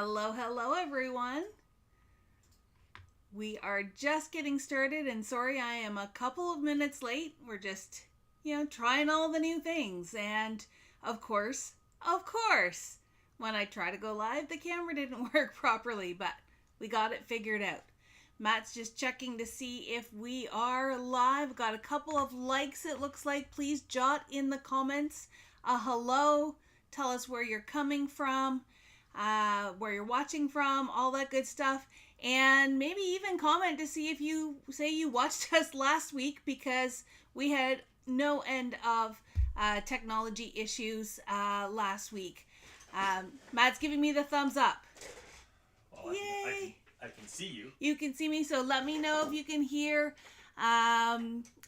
Hello, hello, everyone. We are just getting started, and sorry I am a couple of minutes late. We're just, trying all the new things. And of course, when I try to go live, the camera didn't work properly, but we got it figured out. Matt's just checking to see if we are live. Got a couple of likes, it looks like. Please jot in the comments a hello. Tell us where you're coming from, where you're watching from, all that good stuff. And maybe even comment to see if you say you watched us last week, because we had no end of technology issues last week. Matt's giving me the thumbs up. Well, Yay! I can see you. You can see me, so let me know if you can hear.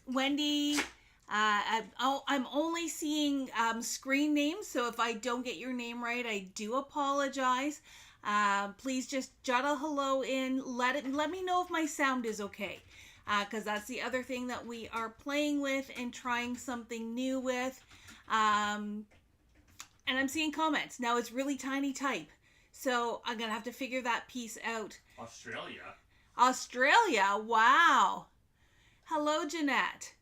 Wendy, I'm only seeing screen names, so if I don't get your name right, I do apologize. Please just jot a hello in. Let me know if my sound is okay, because that's the other thing that we are playing with and trying something new with. And I'm seeing comments. Now it's really tiny type, so I'm going to have to figure that piece out. Australia, wow. Hello, Jeanette.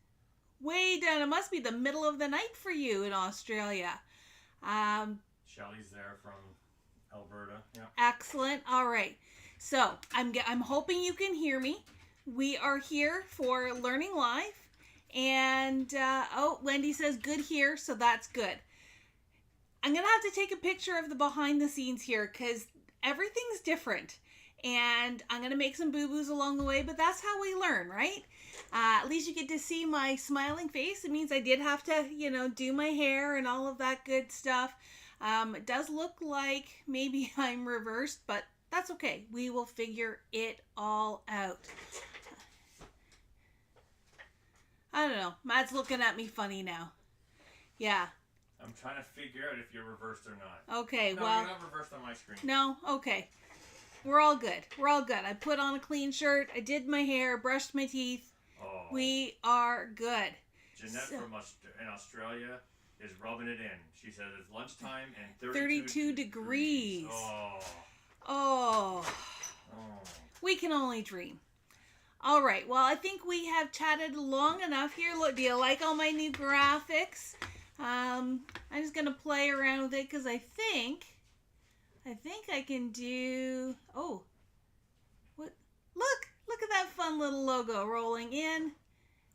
Way down, it must be the middle of the night for you in Australia. Shelly's there from Alberta. Yeah. Excellent. All right. So I'm hoping you can hear me. We are here for Learning Live. And, Wendy says good here, so that's good. I'm going to have to take a picture of the behind the scenes here, because everything's different. And I'm going to make some boo-boos along the way, but that's how we learn, right? At least you get to see my smiling face. It means I did have to, do my hair and all of that good stuff. It does look like maybe I'm reversed, but that's okay. We will figure it all out. I don't know. Matt's looking at me funny now. Yeah. I'm trying to figure out if you're reversed or not. Okay, no, well. You're not reversed on my screen. No? Okay. We're all good. I put on a clean shirt. I did my hair, brushed my teeth. Oh. We are good. Jeanette in Australia is rubbing it in. She says it's lunchtime and 32 degrees. Oh. We can only dream. All right. Well, I think we have chatted long enough here. Look, do you like all my new graphics? I'm just going to play around with it, because I think I can do... Oh. What? Look at that fun little logo rolling in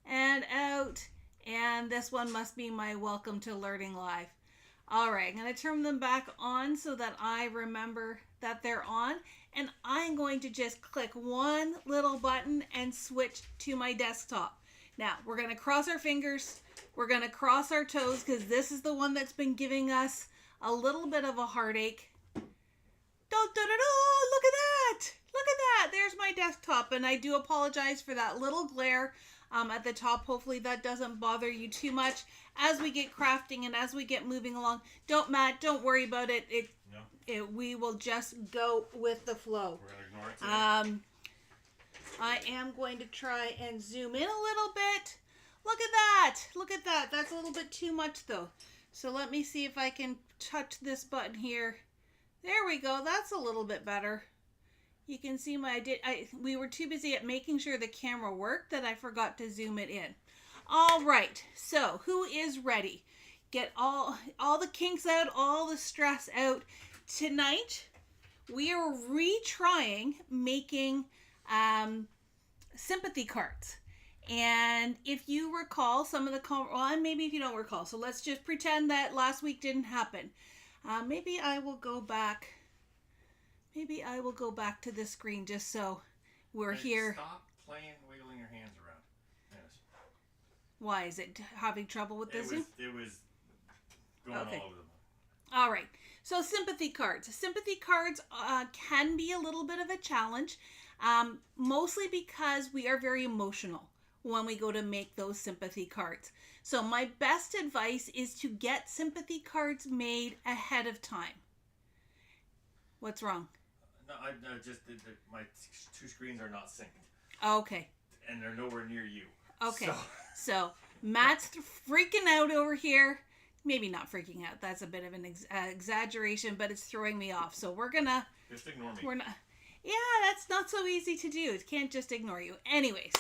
and out. And this one must be my Welcome to Learning Live. All right, I'm going to turn them back on so that I remember that they're on. And I'm going to just click one little button and switch to my desktop. Now, we're going to cross our fingers. We're going to cross our toes, because this is the one that's been giving us a little bit of a heartache. Look at that. Look at that. There's my desktop. And I do apologize for that little glare at the top. Hopefully that doesn't bother you too much as we get crafting and as we get moving along. Don't worry about it. We will just go with the flow. We're going to ignore it today. I am going to try and zoom in a little bit. Look at that. That's a little bit too much, though. So let me see if I can touch this button here. There we go. That's a little bit better. You can see we were too busy at making sure the camera worked that I forgot to zoom it in. All right. So who is ready? Get all the kinks out, all the stress out. Tonight, we are retrying making sympathy cards. And if you recall some of the maybe if you don't recall, so let's just pretend that last week didn't happen. Maybe I will go back to this screen just so we're here. Stop wiggling your hands around. Yes. Why is it having trouble with this? It was going all over the place. All right. So sympathy cards. Sympathy cards can be a little bit of a challenge, mostly because we are very emotional when we go to make those sympathy cards. So my best advice is to get sympathy cards made ahead of time. What's wrong? No, my two screens are not synced. Okay. And they're nowhere near you. Okay. So Matt's freaking out over here. maybe not freaking out. That's a bit of an exaggeration, but it's throwing me off. So we're gonna Just ignore me. we're not. Yeah, that's not so easy to do. It can't just ignore you. Anyways,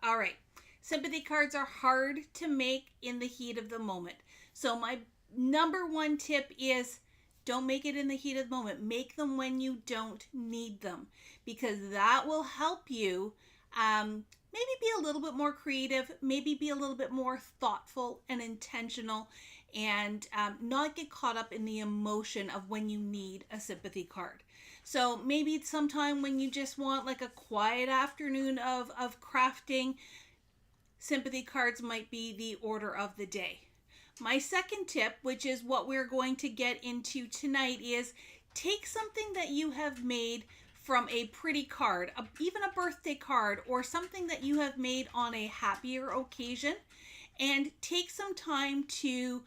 all right. Sympathy cards are hard to make in the heat of the moment. So my number one tip is don't make it in the heat of the moment. Make them when you don't need them, because that will help you maybe be a little bit more creative, maybe be a little bit more thoughtful and intentional, and not get caught up in the emotion of when you need a sympathy card. So maybe it's sometime when you just want like a quiet afternoon of crafting, sympathy cards might be the order of the day. My second tip, which is what we're going to get into tonight, is take something that you have made from a pretty card, even a birthday card, or something that you have made on a happier occasion, and take some time to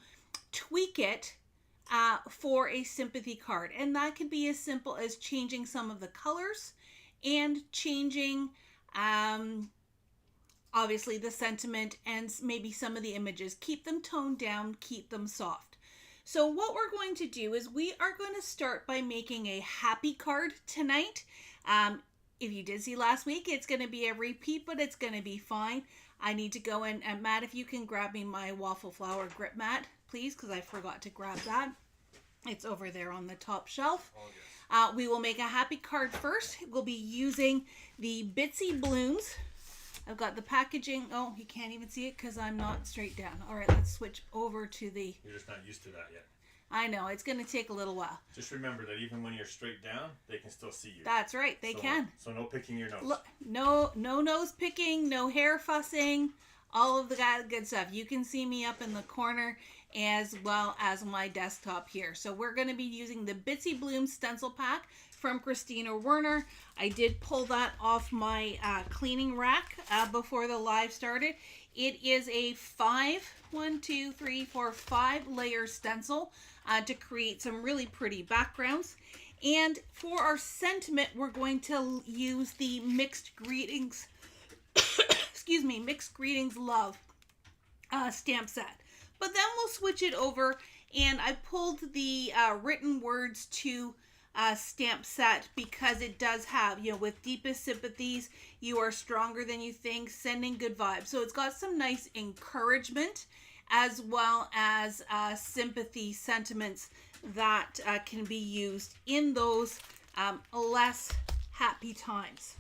tweak it for a sympathy card. And that could be as simple as changing some of the colors and changing obviously the sentiment and maybe some of the images. Keep them toned down, keep them soft. So what we're going to do is we are going to start by making a happy card tonight. If you did see last week, it's going to be a repeat, but it's going to be fine. I need to go in, and Matt, if you can grab me my waffle flower grip mat, please, because I forgot to grab that. It's over there on the top shelf. Oh, yes. We will make a happy card first. We'll be using the Bitsy Blooms. I've got the packaging. Oh, you can't even see it because I'm not straight down. All right, let's switch over to the... You're just not used to that yet. I know, it's going to take a little while. Just remember that even when you're straight down, they can still see you. That's right, they can. So no picking your nose. Look, no nose picking, no hair fussing, all of the good stuff. You can see me up in the corner as well as my desktop here. So we're going to be using the Bitsy Bloom stencil pack from Christina Werner. I did pull that off my cleaning rack before the live started. It is a 5 layer stencil to create some really pretty backgrounds. And for our sentiment, we're going to use the Mixed Greetings, Mixed Greetings Love stamp set. But then we'll switch it over, and I pulled the written words to stamp set because it does have, with deepest sympathies, you are stronger than you think, sending good vibes. So it's got some nice encouragement as well as sympathy sentiments that can be used in those less happy times.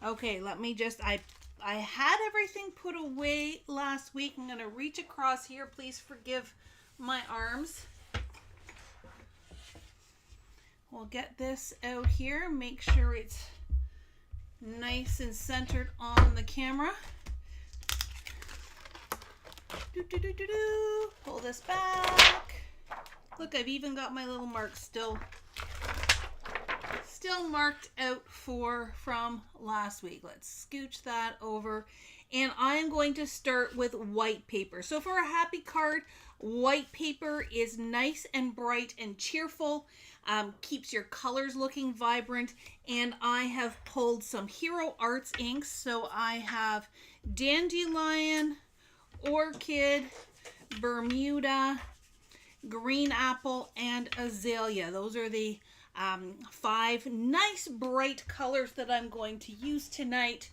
Okay, let me just, I had everything put away last week. I'm going to reach across here. Please forgive my arms. We'll get this out here. Make sure it's nice and centered on the camera. Pull this back. Look, I've even got my little marks still marked out from last week. Let's scooch that over. And I'm going to start with white paper. So for a happy card, white paper is nice and bright and cheerful. Keeps your colors looking vibrant. And I have pulled some Hero Arts inks. So I have Dandelion, Orchid, Bermuda, Green Apple, and Azalea. Those are the 5 nice bright colors that I'm going to use tonight.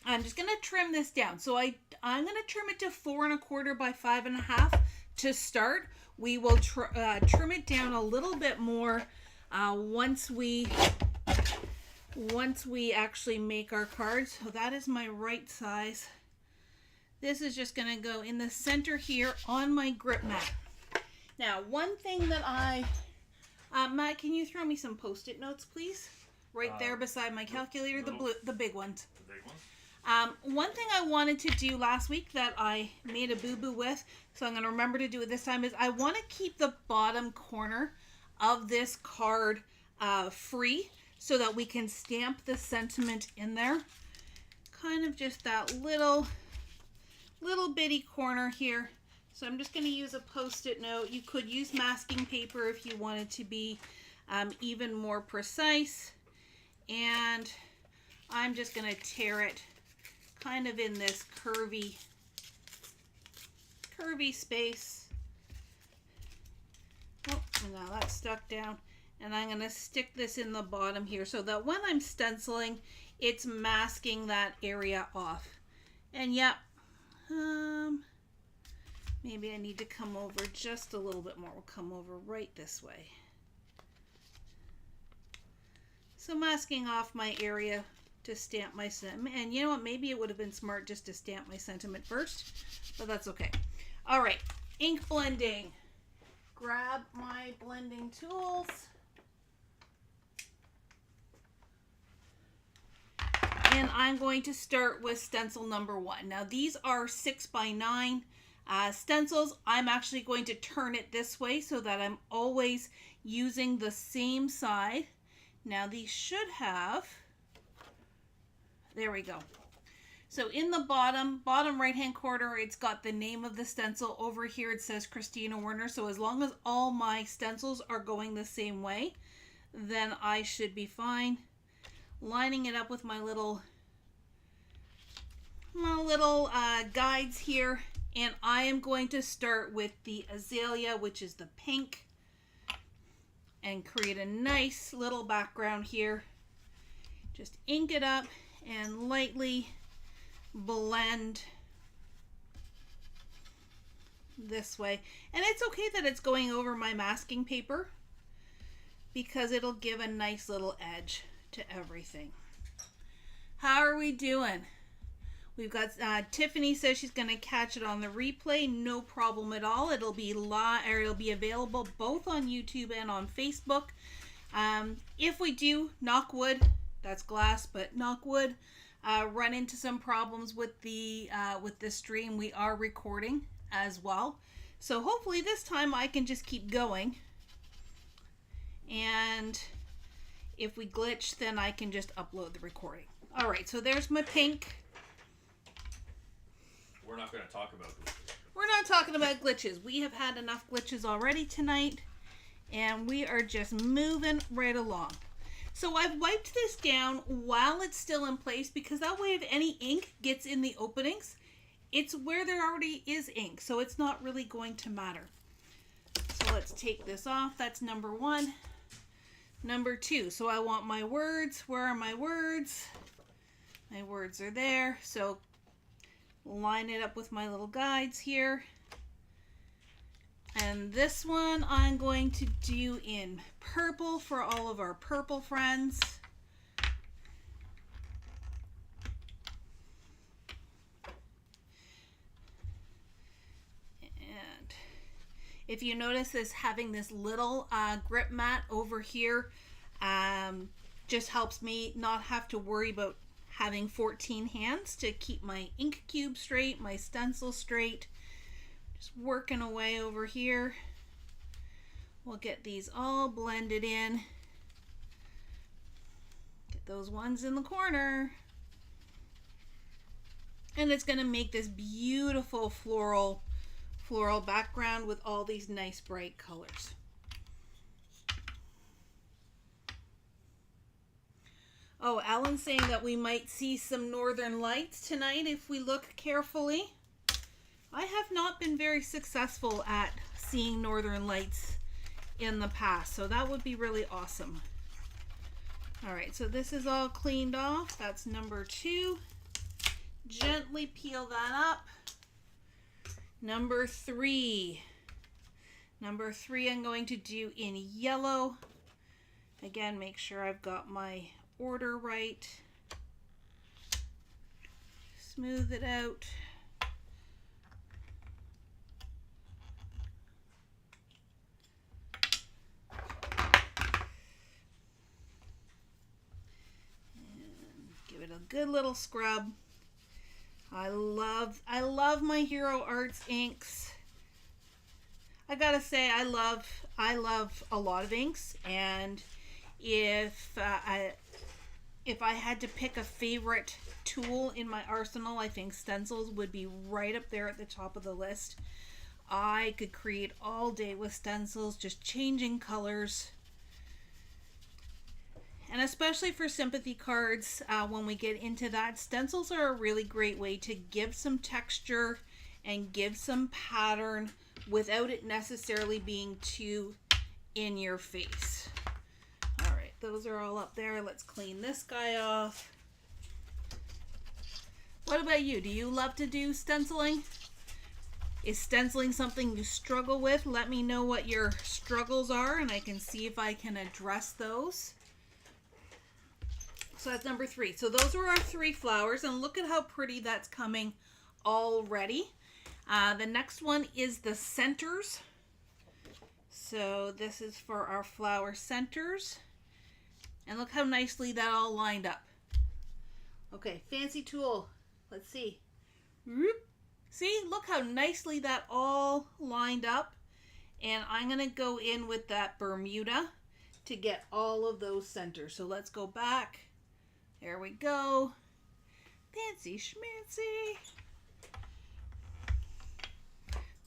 I'm just going to trim this down. So I'm going to trim it to 4 1/4 by 5 1/2 to start. We will trim it down a little bit more once we actually make our cards. So that is my right size. This is just going to go in the center here on my grip mat. Now, one thing that Matt, can you throw me some Post-it notes, please? Right there beside my calculator, the big ones. The big ones? One thing I wanted to do last week that I made a boo-boo with, so I'm going to remember to do it this time, is I want to keep the bottom corner of this card free so that we can stamp the sentiment in there. Kind of just that little bitty corner here. So I'm just going to use a Post-it note. You could use masking paper if you wanted to be even more precise. And I'm just going to tear it kind of in this curvy space Now that's stuck down. And I'm going to stick this in the bottom here so that when I'm stenciling, it's masking that area off. And yep, maybe I need to come over just a little bit more. We'll come over right this way. So masking off my area to stamp my sentiment. And you know what? Maybe it would have been smart just to stamp my sentiment first, but that's okay. All right, ink blending. Grab my blending tools. And I'm going to start with stencil number 1. Now these are 6x9 stencils. I'm actually going to turn it this way so that I'm always using the same side. Now these should have, there we go. So in the bottom right hand corner, it's got the name of the stencil. Over here it says Christina Werner. So as long as all my stencils are going the same way, then I should be fine. Lining it up with my little guides here, and I am going to start with the azalea, which is the pink, and create a nice little background here. Just ink it up and lightly blend this way. And it's okay that it's going over my masking paper because it'll give a nice little edge to everything. How are we doing? We've got Tiffany says she's going to catch it on the replay. No problem at all. It'll be it'll be available both on YouTube and on Facebook. If we do, knock wood, that's glass, but knock wood, run into some problems with the stream, we are recording as well. So hopefully this time I can just keep going. And if we glitch, then I can just upload the recording. All right, so there's my pink. We're not going to talk about glitches. We're not talking about glitches. We have had enough glitches already tonight, and we are just moving right along. So I've wiped this down while it's still in place because that way if any ink gets in the openings, it's where there already is ink, so it's not really going to matter. So let's take this off. That's number 1. Number 2, so I want my words. Where are my words? My words are there. So line it up with my little guides here. And this one I'm going to do in purple for all of our purple friends. And if you notice this, having this little grip mat over here just helps me not have to worry about having 14 hands to keep my ink cube straight, my stencil straight. Just working away over here. We'll get these all blended in. Get those ones in the corner. And it's going to make this beautiful floral background with all these nice bright colors. Oh, Alan's saying that we might see some northern lights tonight if we look carefully. I have not been very successful at seeing northern lights in the past, so that would be really awesome. All right, so this is all cleaned off. That's number 2. Gently peel that up. Number 3. Number 3 I'm going to do in yellow. Again, make sure I've got my order right. Smooth it out. Give it a good little scrub. I love my Hero Arts inks. I gotta say, I love a lot of inks, and if I had to pick a favorite tool in my arsenal, I think stencils would be right up there at the top of the list. I could create all day with stencils, just changing colors. And especially for sympathy cards, when we get into that, stencils are a really great way to give some texture and give some pattern without it necessarily being too in your face. All right, those are all up there. Let's clean this guy off. What about you? Do you love to do stenciling? Is stenciling something you struggle with? Let me know what your struggles are and I can see if I can address those. So that's number 3. So those are our 3 flowers and look at how pretty that's coming already. The next one is the centers. So this is for our flower centers. And look how nicely that all lined up. Okay, fancy tool. Let's see. See, look how nicely that all lined up. And I'm going to go in with that Bermuda to get all of those centers. So let's go back. There we go. Fancy schmancy.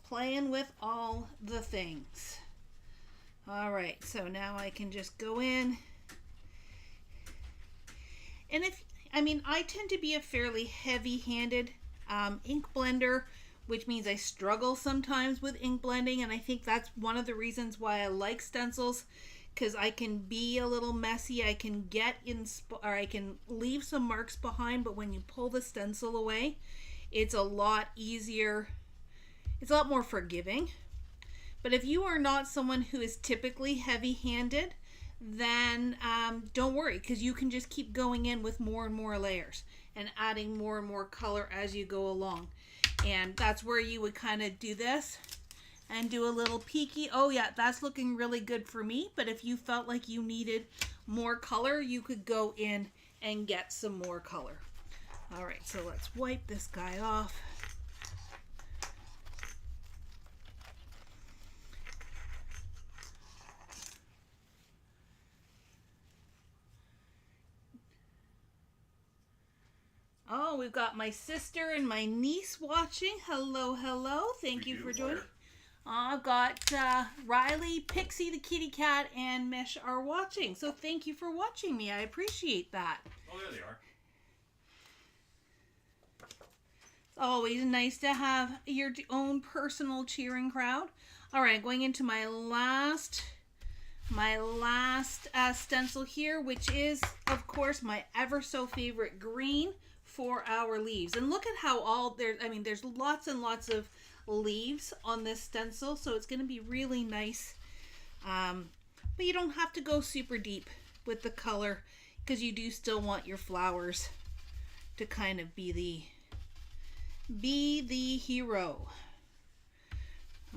Playing with all the things. All right, so now I can just go in. And I tend to be a fairly heavy-handed ink blender, which means I struggle sometimes with ink blending, and I think that's one of the reasons why I like stencils, because I can be a little messy. I can I can leave some marks behind, but when you pull the stencil away, it's a lot easier. It's a lot more forgiving. But if you are not someone who is typically heavy-handed, then don't worry, because you can just keep going in with more and more layers and adding more and more color as you go along. And that's where you would kind of do this and do a little peeky. Oh yeah, that's looking really good for me. But if you felt like you needed more color, you could go in and get some more color. All right, so let's wipe this guy off. Oh, we've got my sister and my niece watching. Hello, hello. Thank you for joining. I've got Riley, Pixie, the kitty cat, and Mish are watching. So thank you for watching me. I appreciate that. Oh, there they are. It's always nice to have your own personal cheering crowd. All right, going into my last stencil here, which is, of course, my ever so favorite green for our leaves. And look at how there's lots and lots of leaves on this stencil, so it's going to be really nice. But you don't have to go super deep with the color, because you do still want your flowers to kind of be the hero.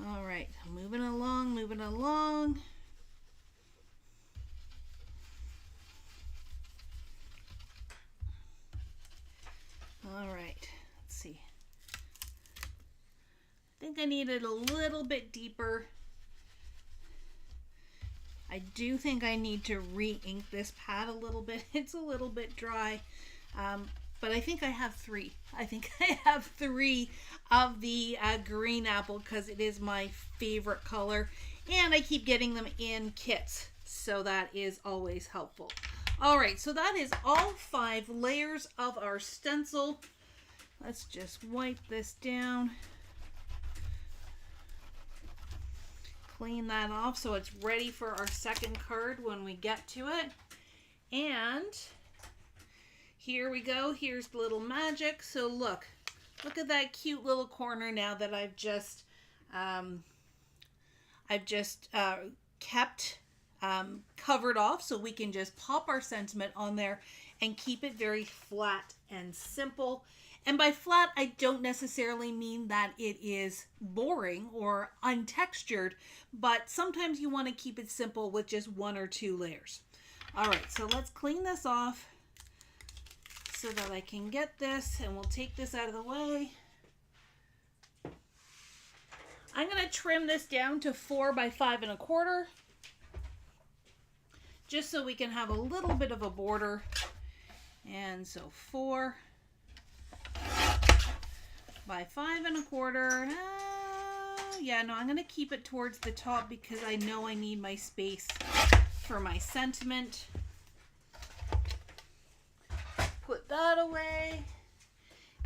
All right, moving along. All right, let's see. I think I need it a little bit deeper. I do think I need to re-ink this pad a little bit. It's a little bit dry, but I think I have 3. I think I have 3 of the green apple, because it is my favorite color, and I keep getting them in kits, so that is always helpful. All right, so that is all 5 layers of our stencil. Let's just wipe this down. Clean that off so it's ready for our second card when we get to it. And here we go. Here's the little magic. So look at that cute little corner now that I've just kept covered off, so we can just pop our sentiment on there and keep it very flat and simple. And by flat, I don't necessarily mean that it is boring or untextured, but sometimes you want to keep it simple with just 1 or 2 layers. All right, so let's clean this off so that I can get this, and we'll take this out of the way. I'm going to trim this down to 4 by 5 1/4. Just so we can have a little bit of a border. And so 4 by 5 1/4. Yeah, no, I'm going to keep it towards the top because I know I need my space for my sentiment. Put that away.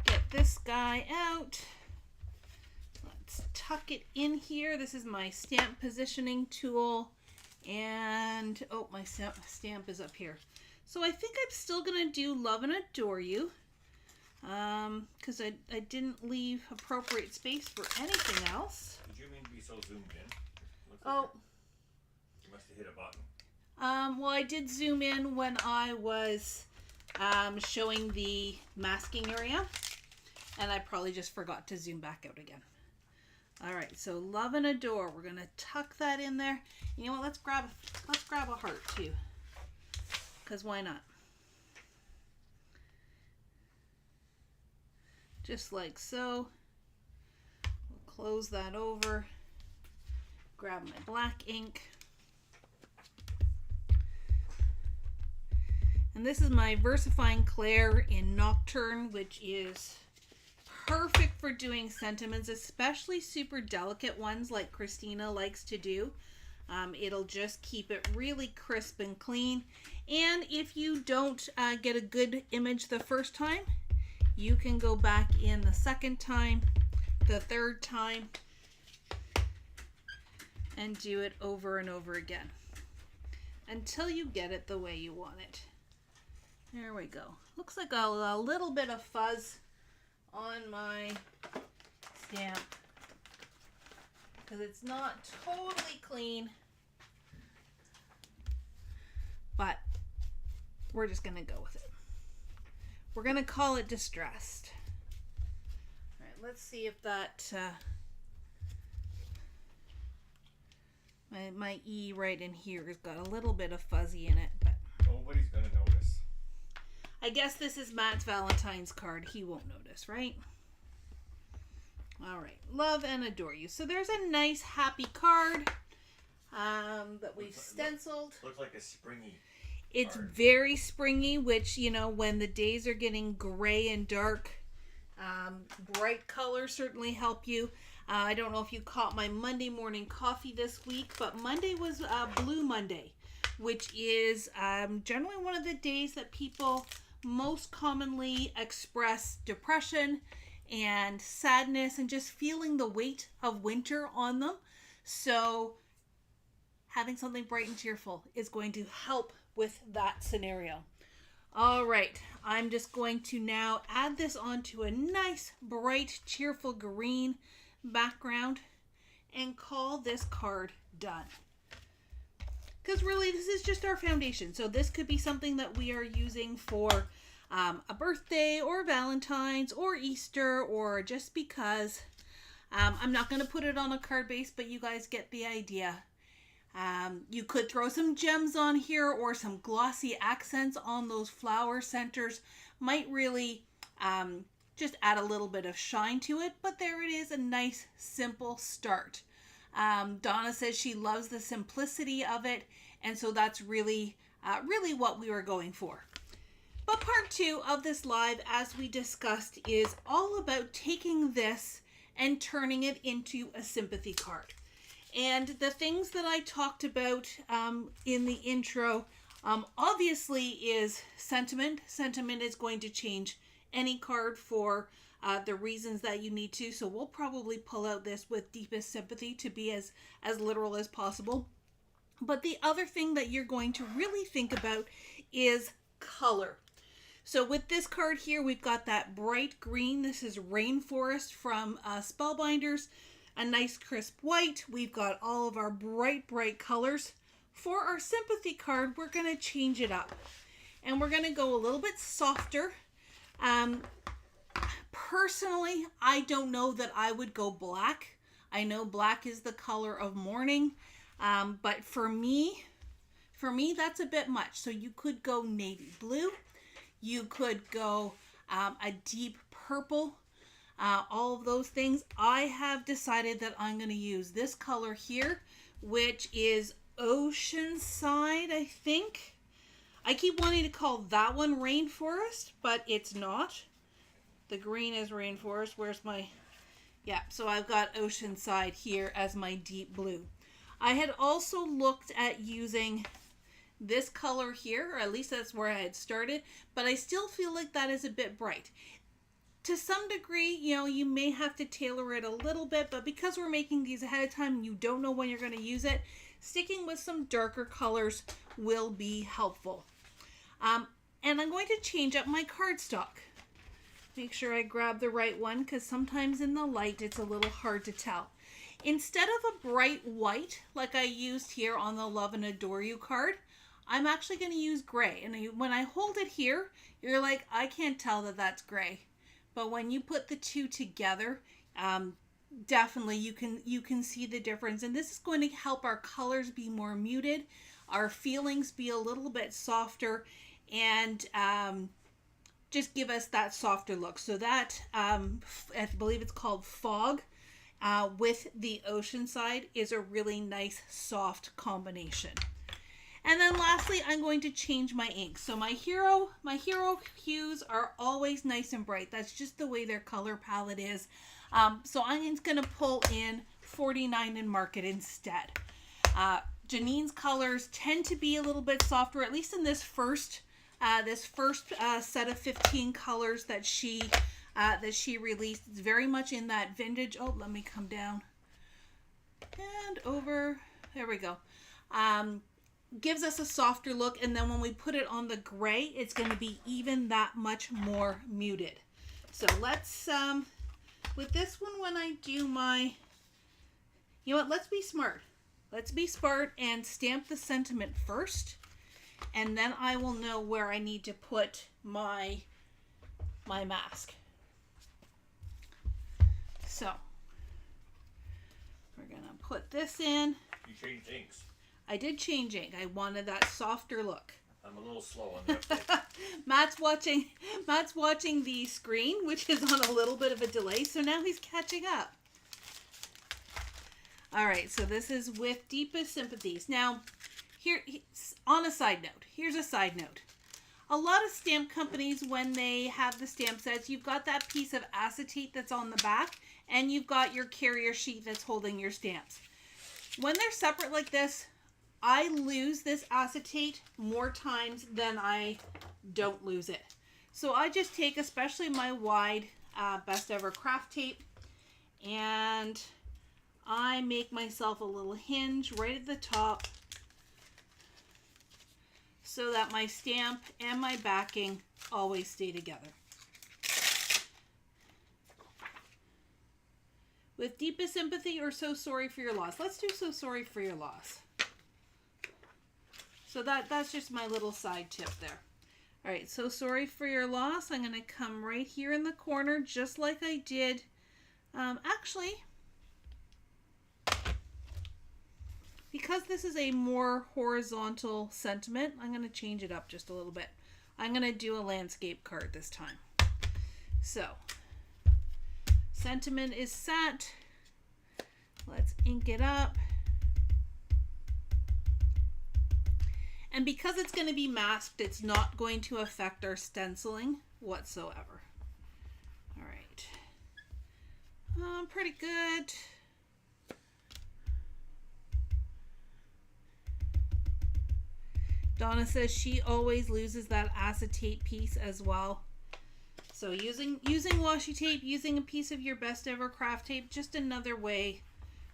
Get this guy out. Let's tuck it in here. This is my stamp positioning tool. And, oh, my stamp is up here. So I think I'm still going to do Love and Adore You. Because I didn't leave appropriate space for anything else. Did you mean to be so zoomed in? Looks Oh. Like you must have hit a button. Well, I did zoom in when I was showing the masking area. And I probably just forgot to zoom back out again. All right, so Love and Adore. We're gonna tuck that in there. You know what? Let's grab a heart too, because why not? Just like so. We'll close that over. Grab my black ink. And this is my VersaFine Clair in Nocturne, which is perfect for doing sentiments, especially super delicate ones like Christina likes to do. It'll just keep it really crisp and clean. And if you don't get a good image the first time, you can go back in the second time, the third time, and do it over and over again until you get it the way you want it. There we go. Looks like a little bit of fuzz on my stamp because it's not totally clean, but we're just gonna go with it. We're gonna call it Distressed. All right, let's see if that my E right in here has got a little bit of fuzzy in it, but nobody's gonna notice. I guess this is Matt's Valentine's card. He won't notice, right? All right. Love and Adore You. So there's a nice happy card that we've stenciled. Looks like a springy It's card. very springy, which, you know, when the days are getting gray and dark, bright colors certainly help you. I don't know if you caught my Monday morning coffee this week, but Monday was Blue Monday, which is generally one of the days that people most commonly express depression and sadness and just feeling the weight of winter on them. So having something bright and cheerful is going to help with that scenario. All right, I'm just going to now add this onto a nice, bright, cheerful green background and call this card done. Because really, this is just our foundation. So this could be something that we are using for a birthday or Valentine's or Easter or just because. I'm not going to put it on a card base, but you guys get the idea. You could throw some gems on here or some glossy accents on those flower centers. Might really just add a little bit of shine to it, but there it is, a nice simple start. Donna says she loves the simplicity of it, and so that's really what we were going for. But part 2 of this live, as we discussed, is all about taking this and turning it into a sympathy card. And the things that I talked about in the intro, obviously is sentiment. Sentiment is going to change any card for the reasons that you need to. So we'll probably pull out this with deepest sympathy to be as literal as possible. But the other thing that you're going to really think about is color. So with this card here, we've got that bright green. This is Rainforest from Spellbinders. A nice crisp white. We've got all of our bright colors. For our sympathy card, we're going to change it up. And we're going to go a little bit softer. Personally, I don't know that I would go black. I know black is the color of mourning. But for me, that's a bit much. So you could go navy blue. You could go a deep purple. All of those things. I have decided that I'm going to use this color here, which is Oceanside, I think. I keep wanting to call that one Rainforest, but it's not. The green is Rainforest. Where's my... Yeah, so I've got Oceanside here as my deep blue. I had also looked at using this color here, or at least that's where I had started, but I still feel like that is a bit bright. To some degree, you know, you may have to tailor it a little bit, but because we're making these ahead of time, you don't know when you're going to use it. sticking with some darker colors will be helpful. And I'm going to change up my cardstock. Make sure I grab the right one, because sometimes in the light it's a little hard to tell. Instead of a bright white like I used here on the Love and Adore You card, I'm actually going to use gray. And when I hold it here, you're like, I can't tell that that's gray. But when you put the two together, definitely you can see the difference. And this is going to help our colors be more muted, our feelings be a little bit softer, and just give us that softer look. So that, I believe it's called Fog, with the ocean side is a really nice soft combination. And then lastly, I'm going to change my ink. So my hero hues are always nice and bright. That's just the way their color palette is. So I'm just going to pull in 49 and mark it instead. Janine's colors tend to be a little bit softer, at least in this first set of 15 colors that she released. It's very much in that vintage. Oh, let me come down and over. There we go. Gives us a softer look, and then when we put it on the gray, it's going to be even that much more muted. So let's with this one, when I do my, you know what, let's be smart. Let's be smart and stamp the sentiment first, and then I will know where I need to put my mask. So we're gonna put this in. You changed inks. I did change ink. I wanted that softer look. I'm a little slow on the update. Matt's watching the screen, which is on a little bit of a delay, so now he's catching up. All right, so this is with Deepest Sympathies. Now, here's a side note. A lot of stamp companies, when they have the stamp sets, you've got that piece of acetate that's on the back, and you've got your carrier sheet that's holding your stamps. When they're separate like this, I lose this acetate more times than I don't lose it. So I just take, especially my wide Best Ever Craft tape, and I make myself a little hinge right at the top so that my stamp and my backing always stay together. With Deepest Sympathy or So Sorry for Your Loss. Let's do So Sorry for Your Loss. So that's just my little side tip there. All right, So Sorry for Your Loss. I'm going to come right here in the corner, just like I did. Actually, because this is a more horizontal sentiment, I'm going to change it up just a little bit. I'm going to do a landscape card this time. So, sentiment is set. Let's ink it up. And because it's going to be masked, it's not going to affect our stenciling whatsoever. All right. Pretty good. Donna says she always loses that acetate piece as well. So using washi tape, using a piece of your Best Ever Craft tape, just another way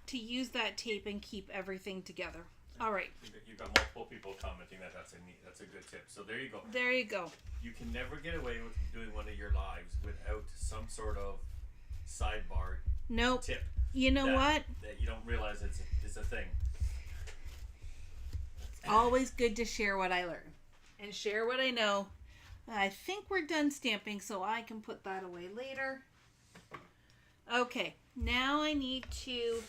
to use that tape and keep everything together. All right. You've got multiple people commenting that's a good tip. So there you go. There you go. You can never get away with doing one of your lives without some sort of sidebar tip. You know what? That you don't realize it's a thing. It's always good to share what I learn and share what I know. I think we're done stamping, so I can put that away later. Okay, now I need to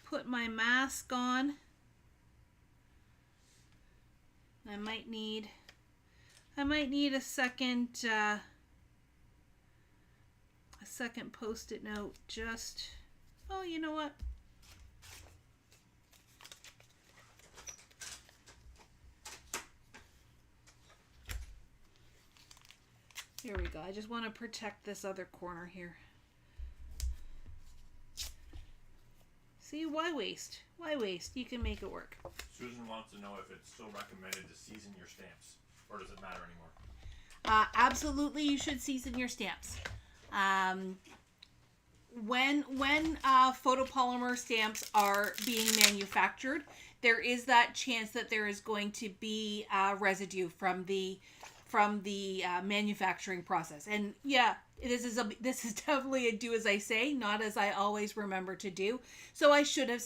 put my mask on. I might need a second Post-it note. Just, oh, you know what? Here we go. I just want to protect this other corner here. See, why waste? Why waste? You can make it work. Susan wants to know if it's still recommended to season your stamps, or does it matter anymore? Absolutely, you should season your stamps. When photopolymer stamps are being manufactured, there is that chance that there is going to be residue from the manufacturing process. And yeah, this is definitely a do as I say, not as I always remember to do. So I should have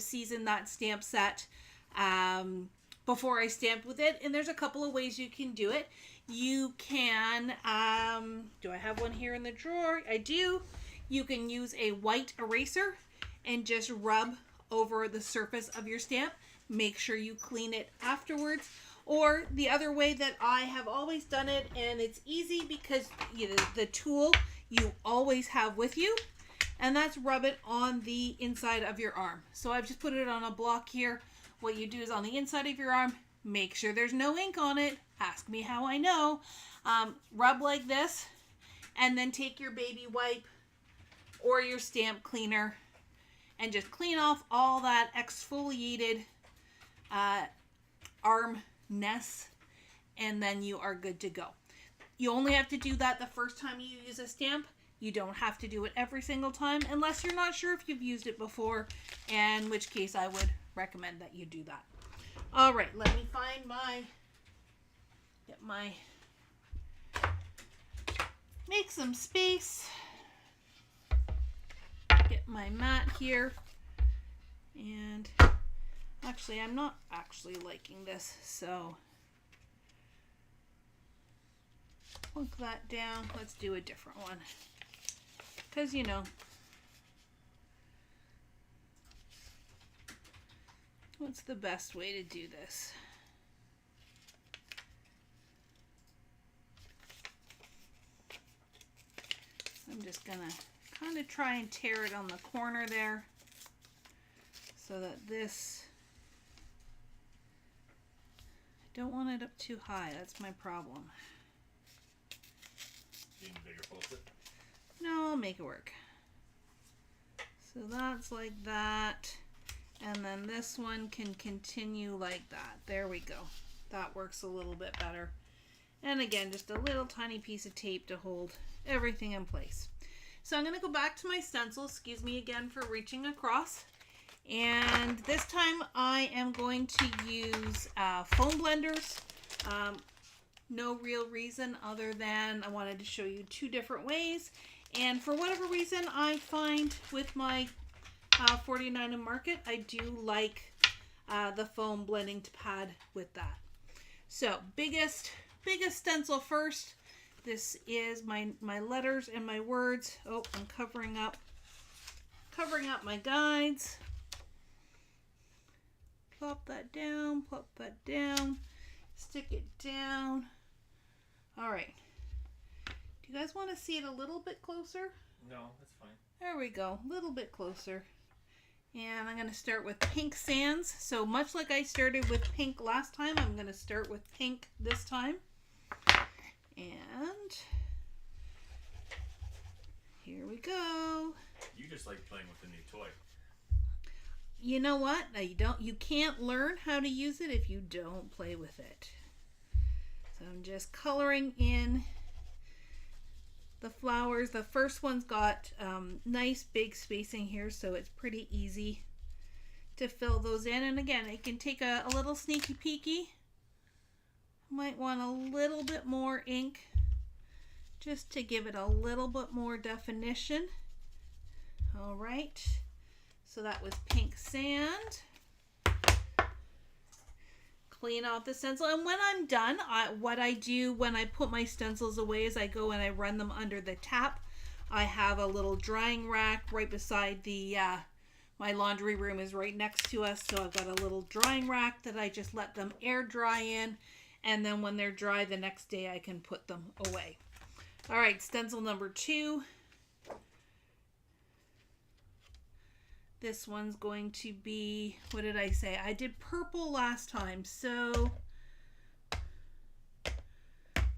seasoned that stamp set before I stamped with it. And there's a couple of ways you can do it. You can, do I have one here in the drawer? I do. You can use a white eraser and just rub over the surface of your stamp. Make sure you clean it afterwards. Or the other way that I have always done it, and it's easy because the tool you always have with you, and that's rub it on the inside of your arm. So I've just put it on a block here. What you do is on the inside of your arm, make sure there's no ink on it. Ask me how I know. Rub like this, and then take your baby wipe or your stamp cleaner and just clean off all that exfoliated arm ness, and then you are good to go. You only have to do that the first time you use a stamp. You don't have to do it every single time unless you're not sure if you've used it before, in which case I would recommend that you do that. All right, let me find make some space, get my mat here, and actually I'm not actually liking this, so plunk that down. Let's do a different one, because what's the best way to do this? I'm just gonna kind of try and tear it on the corner there so that this, I don't want it up too high. That's my problem. You need a bigger post-it? No, I'll make it work. So that's like that. And then this one can continue like that. There we go. That works a little bit better. And again, just a little tiny piece of tape to hold everything in place. So I'm going to go back to my stencil. Excuse me again for reaching across. And this time I am going to use foam blenders. No real reason other than I wanted to show you two different ways. And for whatever reason, I find with my 49 and Market, I do like the foam blending pad with that. So biggest stencil first. This is my letters and my words. Oh, I'm covering up my guides. Plop that down, stick it down. All right. Do you guys want to see it a little bit closer? No, that's fine. There we go, a little bit closer. And I'm going to start with pink sands. So much like I started with pink last time, I'm going to start with pink this time. And here we go. You just like playing with a new toy. You know what? You can't learn how to use it if you don't play with it. So I'm just coloring in the flowers. The first one's got nice big spacing here, so it's pretty easy to fill those in. And again, it can take a little sneaky peeky. Might want a little bit more ink just to give it a little bit more definition. All right, so that was pink sand. Clean off the stencil, and when I'm done, what I do when I put my stencils away is I go and I run them under the tap. I have a little drying rack right beside the my laundry room is right next to us, so I've got a little drying rack that I just let them air dry in, and then when they're dry the next day I can put them away. All right, stencil number 2. This one's going to be, what did I say? I did purple last time, so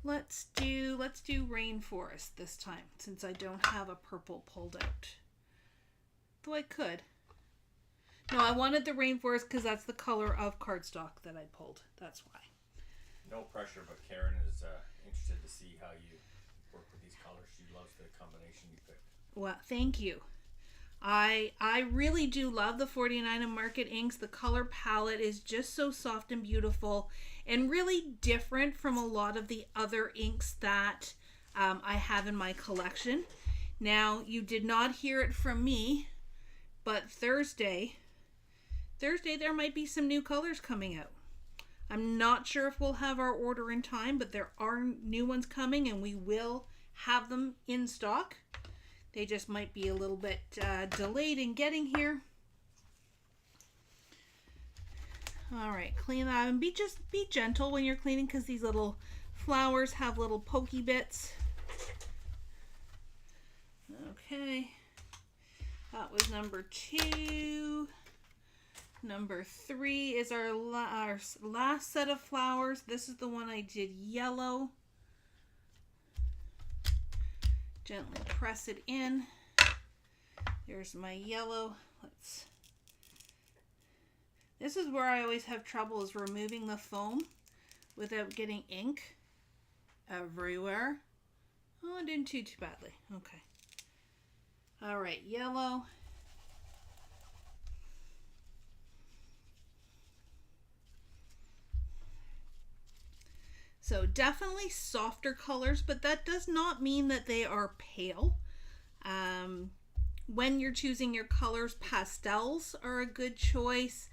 let's do rainforest this time, since I don't have a purple pulled out. Though I could. No, I wanted the rainforest because that's the color of cardstock that I pulled. That's why. No pressure, but Karen is interested to see how you work with these colors. She loves the combination you picked. Well, thank you. I really do love the 49 and Market inks. The color palette is just so soft and beautiful and really different from a lot of the other inks that I have in my collection. Now, you did not hear it from me, but Thursday there might be some new colors coming out. I'm not sure if we'll have our order in time, but there are new ones coming and we will have them in stock. They just might be a little bit delayed in getting here. All right, clean that and be gentle when you're cleaning because these little flowers have little pokey bits. Okay, that was number 2. Number 3 is our last set of flowers. This is the one I did yellow. Gently press it in. There's my yellow. This is where I always have trouble, is removing the foam without getting ink everywhere. Oh, I didn't do too badly. Okay. All right, yellow. So definitely softer colors, but that does not mean that they are pale. When you're choosing your colors, pastels are a good choice.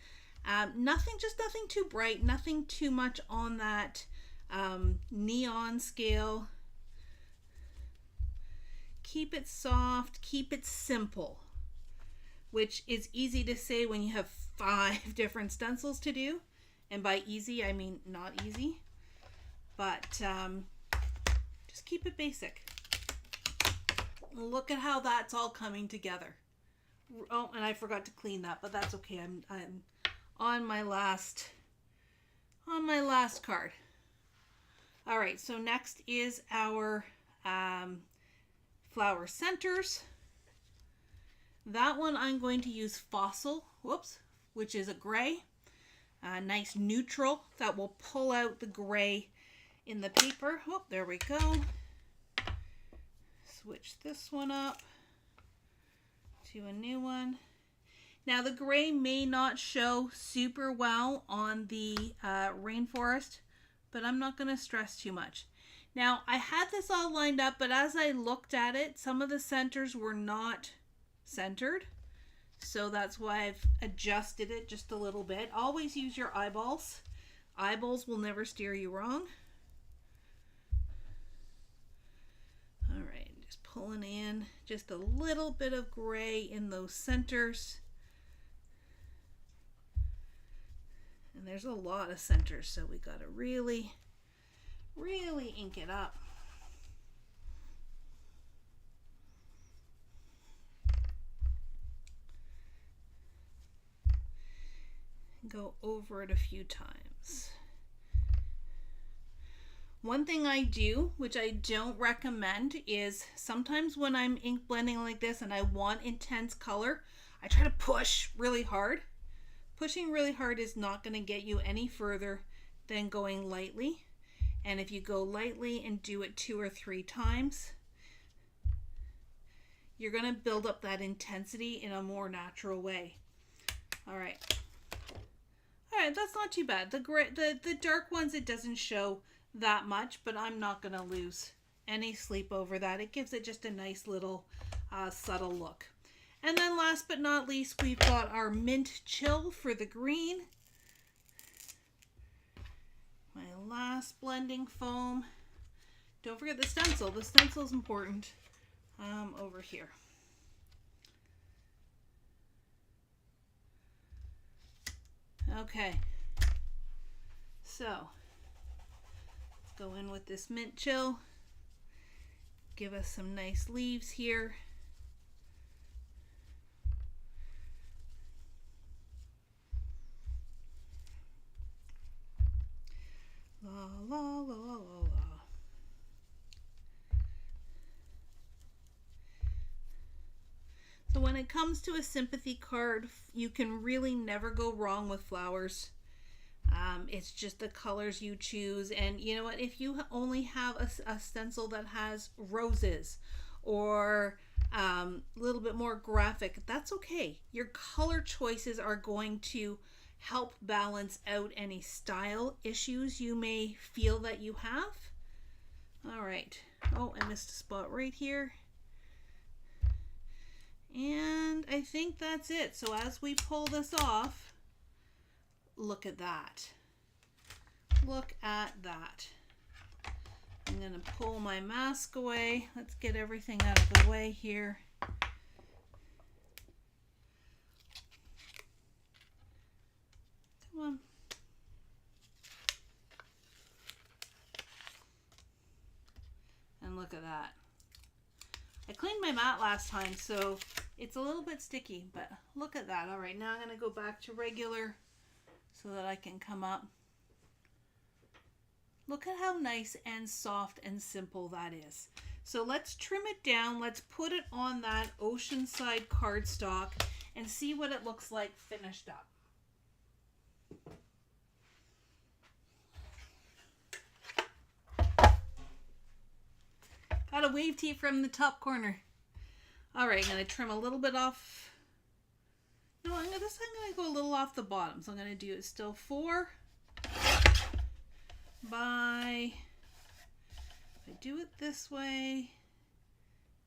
Nothing too bright, nothing too much on that neon scale. Keep it soft, keep it simple, which is easy to say when you have 5 different stencils to do. And by easy, I mean not easy. But just keep it basic. Look at how that's all coming together. Oh, and I forgot to clean that, but that's okay. I'm on my last card. All right, so next is our flower centers. That one I'm going to use Fossil, which is a gray, nice neutral that will pull out the gray in the paper. Oh, there we go. Switch this one up to a new one. Now the gray may not show super well on the rainforest, but I'm not going to stress too much. Now I had this all lined up, but as I looked at it, some of the centers were not centered. So that's why I've adjusted it just a little bit. Always use your eyeballs. Eyeballs will never steer you wrong. All right, just pulling in just a little bit of gray in those centers. And there's a lot of centers, so we got to really ink it up. Go over it a few times. One thing I do, which I don't recommend, is sometimes when I'm ink blending like this and I want intense color, I try to push really hard. Pushing really hard is not going to get you any further than going lightly. And if you go lightly and do it 2 or 3 times, you're going to build up that intensity in a more natural way. All right, that's not too bad. The dark ones, it doesn't show that much, but I'm not going to lose any sleep over that. It gives it just a nice little subtle look. And then last but not least, we've got our Mint Chill for the green. My last blending foam. Don't forget the stencil. The stencil is important over here. Okay, so let's go in with this Mint Chill. Give us some nice leaves here. La la la la la. So when it comes to a sympathy card, you can really never go wrong with flowers. It's just the colors you choose. And you know what? If you only have a stencil that has roses or a little bit more graphic, that's okay. Your color choices are going to help balance out any style issues you may feel that you have. All right. Oh, I missed a spot right here. And I think that's it. So as we pull this off, look at that. Look at that. I'm going to pull my mask away. Let's get everything out of the way here. Come on. And look at that. I cleaned my mat last time, so it's a little bit sticky, but look at that. All right, now I'm going to go back to regular so that I can come up. Look at how nice and soft and simple that is. So let's trim it down. Let's put it on that Oceanside cardstock and see what it looks like finished up. Got a wave tee from the top corner. All right, I'm going to trim a little bit off. No, this time I'm going to go a little off the bottom. So I'm going to do it still 4 by, if I do it this way,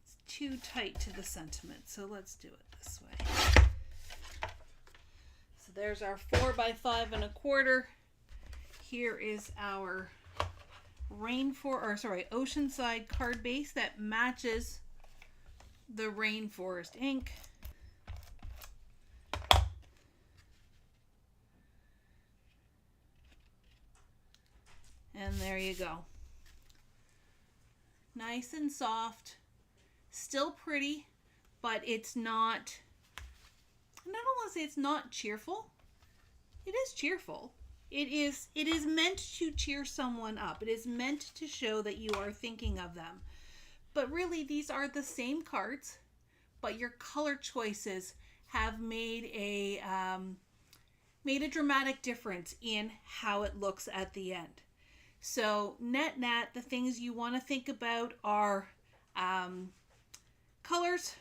it's too tight to the sentiment. So let's do it this way. So there's our 4 by 5 1/4. Here is our Oceanside card base that matches the Rainforest ink. And there you go. Nice and soft, still pretty, but it's not, and I don't want to say it's not cheerful. It is cheerful. It is meant to cheer someone up. It is meant to show that you are thinking of them. But really, these are the same cards, but your color choices have made a dramatic difference in how it looks at the end. So net, the things you want to think about are colors,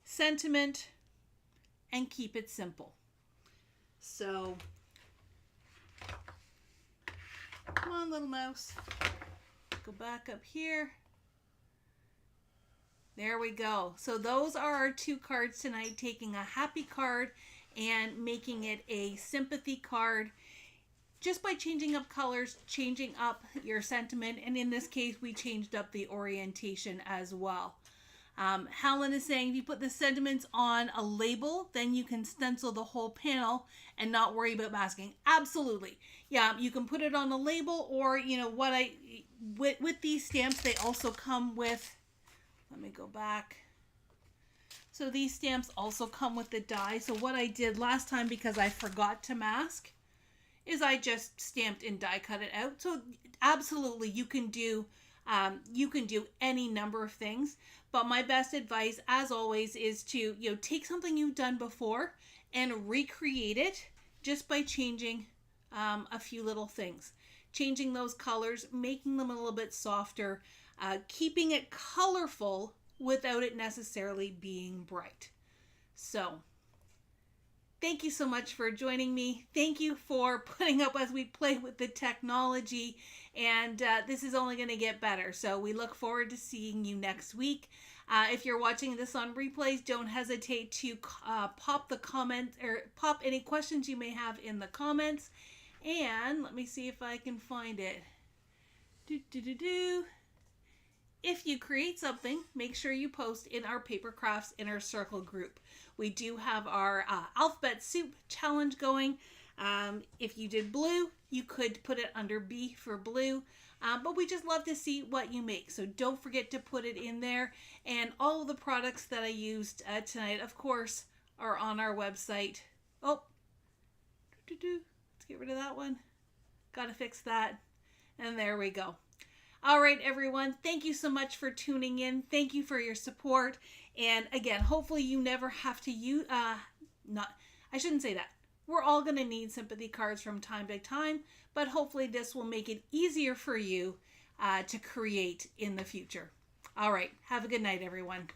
sentiment, and keep it simple. So come on, little mouse. Go back up here. There we go. So those are our 2 cards tonight, taking a happy card and making it a sympathy card. Just by changing up colors, changing up your sentiment, and in this case, we changed up the orientation as well. Helen is saying if you put the sentiments on a label, then you can stencil the whole panel and not worry about masking. Absolutely. Yeah, you can put it on a label, or, you know, with these stamps, they also come with, let me go back. So these stamps also come with the die. So what I did last time, because I forgot to mask, is I just stamped and die cut it out. So absolutely, you can do any number of things. But my best advice, as always, is to take something you've done before and recreate it just by changing a few little things, changing those colors, making them a little bit softer, keeping it colorful without it necessarily being bright. So thank you so much for joining me. Thank you for putting up as we play with the technology. And this is only going to get better. So we look forward to seeing you next week. If you're watching this on replays, don't hesitate to pop the comment or pop any questions you may have in the comments. And let me see if I can find it. If you create something, make sure you post in our Paper Crafts Inner Circle group. We do have our alphabet soup challenge going. If you did blue, you could put it under B for blue. But we just love to see what you make. So don't forget to put it in there. And all of the products that I used tonight, of course, are on our website. Oh, let's get rid of that one. Got to fix that. And there we go. All right, everyone. Thank you so much for tuning in. Thank you for your support. And again, hopefully you never have to use, I shouldn't say that. We're all going to need sympathy cards from time to time, but hopefully this will make it easier for you to create in the future. All right. Have a good night, everyone.